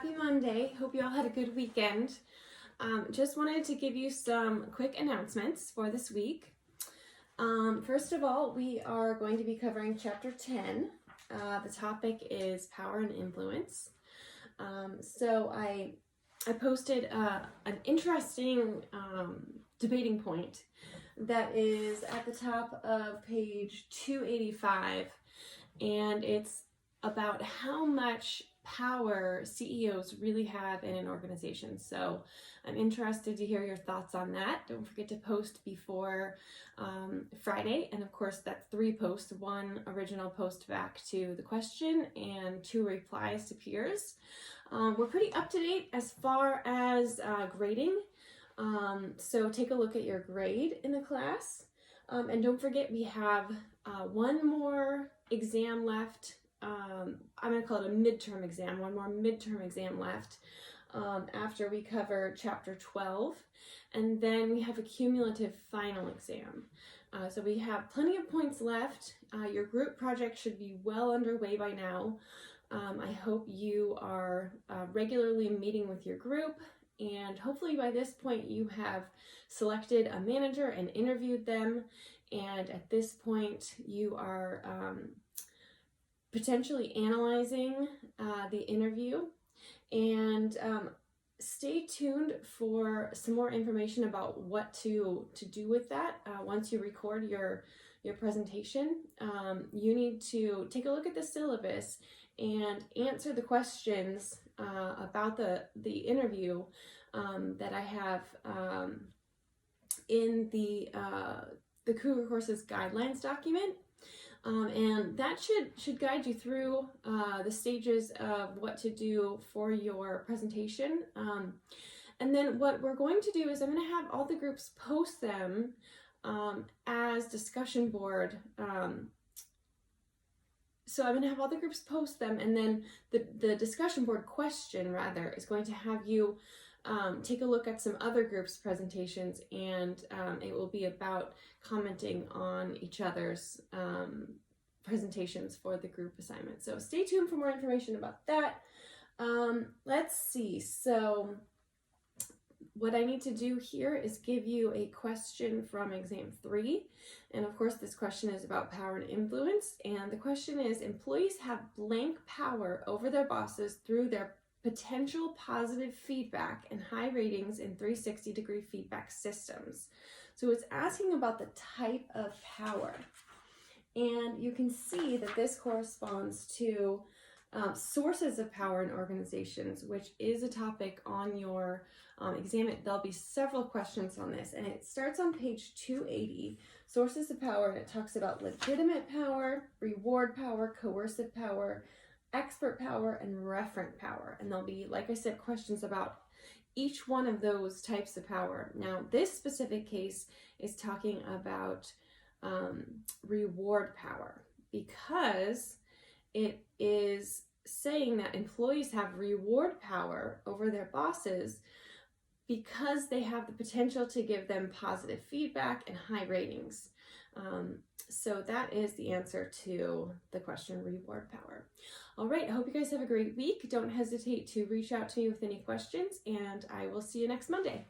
Happy Monday. Hope you all had a good weekend. Just wanted to give you some quick announcements for this week. First of all, we are going to be covering Chapter 10. The topic is power and influence. So I posted an interesting debating point that is at the top of page 285, and it's about how much power CEOs really have in an organization. So I'm interested to hear your thoughts on that. Don't forget to post before Friday. And of course, that's 3 posts, 1 original post back to the question and 2 replies to peers. We're pretty up to date as far as grading. So take a look at your grade in the class. And don't forget, we have 1 more exam left. I'm going to call it a midterm exam, 1 more midterm exam left after we cover Chapter 12, and then we have a cumulative final exam. So we have plenty of points left. Your group project should be well underway by now. I hope you are regularly meeting with your group, and hopefully by this point you have selected a manager and interviewed them, and at this point you are potentially analyzing the interview. And stay tuned for some more information about what to do with that. Once you record your presentation, you need to take a look at the syllabus and answer the questions about the interview that I have in the Cougar Courses Guidelines document. And that should guide you through the stages of what to do for your presentation. And then what we're going to do is I'm going to have all the groups post them as discussion board. So I'm going to have all the groups post them, and then the discussion board question, rather, is going to have you take a look at some other groups' presentations, and it will be about commenting on each other's presentations for the group assignment. So stay tuned for more information about that. Let's see. So what I need to do here is give you a question from exam 3. And of course, this question is about power and influence. And the question is, employees have blank power over their bosses through their potential positive feedback and high ratings in 360-degree feedback systems. So it's asking about the type of power. And you can see that this corresponds to sources of power in organizations, which is a topic on your exam. There'll be several questions on this, and it starts on page 280, sources of power, and it talks about legitimate power, reward power, coercive power, expert power, and referent power. And there'll be, like I said, questions about each one of those types of power. Now, this specific case is talking about reward power, because it is saying that employees have reward power over their bosses because they have the potential to give them positive feedback and high ratings. So that is the answer to the question, reward power. All right, I hope you guys have a great week. Don't hesitate to reach out to me with any questions, and I will see you next Monday.